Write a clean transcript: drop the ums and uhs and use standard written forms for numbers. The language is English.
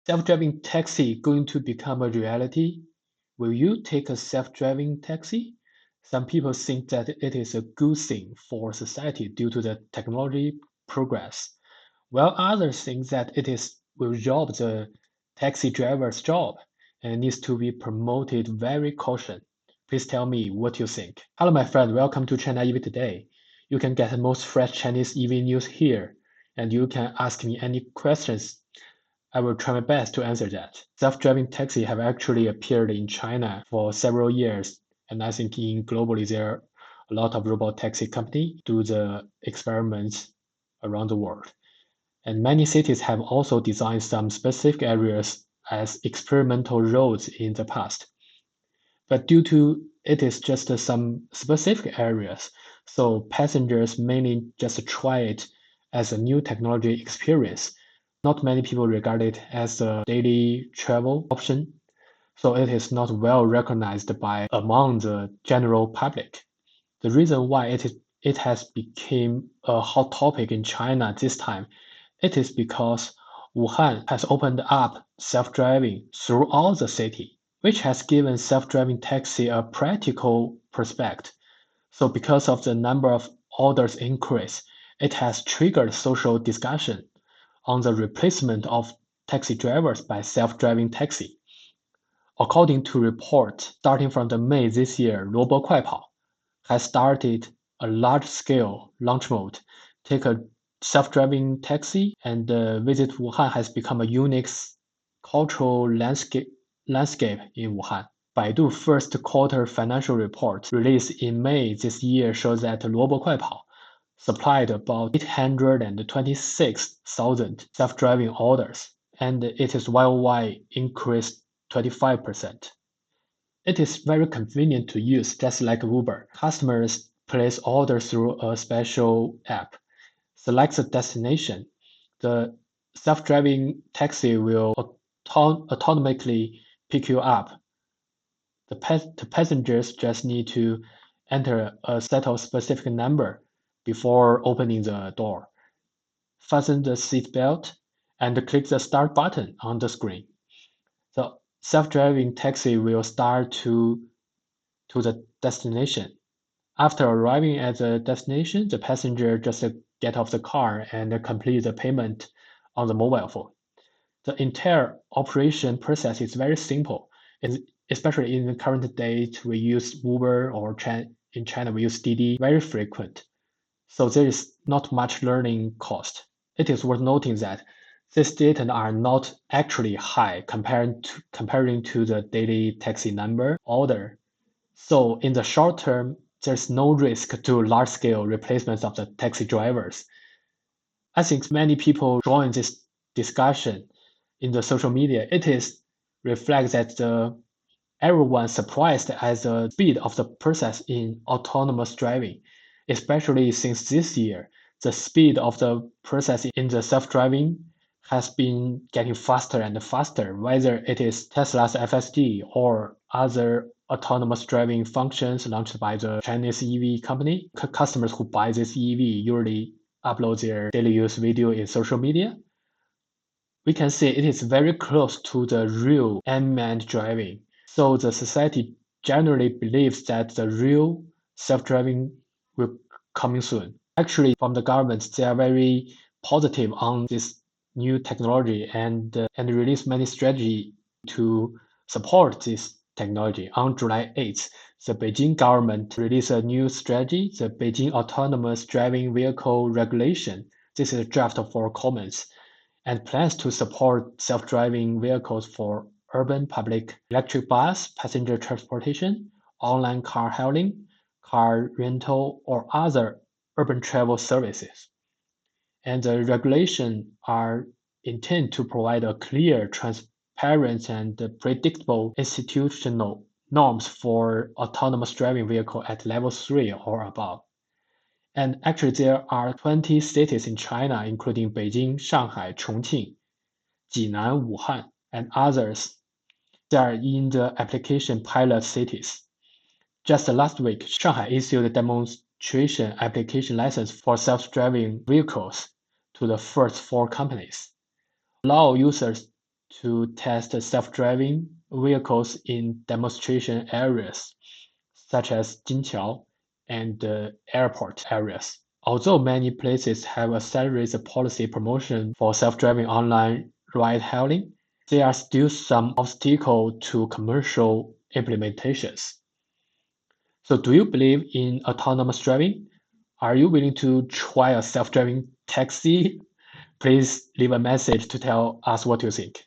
Self-driving taxi going to become a reality? Will you take a self-driving taxi? Some people think that it is a good thing for society due to the technology progress, while others think that will rob the taxi driver's job and needs to be promoted very caution. Please tell me what you think. Hello, my friend. Welcome to China EV Today. You can get the most fresh Chinese EV news here, and you can ask me any questions. I will try my best to answer that. Self-driving taxi have actually appeared in China for several years, and I think in globally there are a lot of robot taxi company do the experiments around the world. And many cities have also designed some specific areas as experimental roads in the past. But due to it is just some specific areas, so passengers mainly just try it as a new technology experience. Not many people regard it as a daily travel option, so it is not well recognized by among the general public. The reason why it has become a hot topic in China this time, it is because Wuhan has opened up self-driving throughout the city, which has given self-driving taxi a practical prospect. So because of the number of orders increase, it has triggered social discussion on the replacement of taxi drivers by self-driving taxi. According to report, starting from the May this year, Robotaxi has started a large-scale launch mode. Take a self-driving taxi and visit Wuhan has become a unique cultural landscape in Wuhan. Baidu first quarter financial report released in May this year shows that Robotaxi supplied about 826,000 self-driving orders, and it is YoY increased 25%. It is very convenient to use, just like Uber. Customers place orders through a special app, select the destination. The self-driving taxi will automatically pick you up. The passengers just need to enter a set of specific number before opening the door, fasten the seat belt, and click the start button on the screen. The self-driving taxi will start to the destination. After arriving at the destination, the passenger just get off the car and complete the payment on the mobile phone. The entire operation process is very simple, especially in the current date, we use Uber or in China, we use Didi very frequent. So there is not much learning cost. It is worth noting that these data are not actually high comparing to the daily taxi number order. So in the short term, there's no risk to large-scale replacements of the taxi drivers. I think many people join this discussion in the social media. It is reflects that everyone surprised at the speed of the process in autonomous driving, especially since this year, the speed of the process in the self-driving has been getting faster and faster, whether it is Tesla's FSD or other autonomous driving functions launched by the Chinese EV company. Customers who buy this EV usually upload their daily use video in social media. We can see it is very close to the real unmanned driving. So the society generally believes that the real self-driving will coming soon. Actually, from the government, they are very positive on this new technology and release many strategy to support this technology. On July 8th, the Beijing government released a new strategy, the Beijing Autonomous Driving Vehicle Regulation. This is a draft for comments and plans to support self-driving vehicles for urban public electric bus, passenger transportation, online car hailing, car rental, or other urban travel services. And the regulations are intended to provide a clear, transparent, and predictable institutional norms for autonomous driving vehicle at level 3 or above. And actually, there are 20 cities in China, including Beijing, Shanghai, Chongqing, Jinan, Wuhan, and others that are in the application pilot cities. Just last week, Shanghai issued a demonstration application license for self-driving vehicles to the first 4 companies. Allow users to test self-driving vehicles in demonstration areas such as Jinqiao and airport areas. Although many places have accelerated policy promotion for self-driving online ride-hailing, there are still some obstacles to commercial implementations. So do you believe in autonomous driving? Are you willing to try a self-driving taxi? Please leave a message to tell us what you think.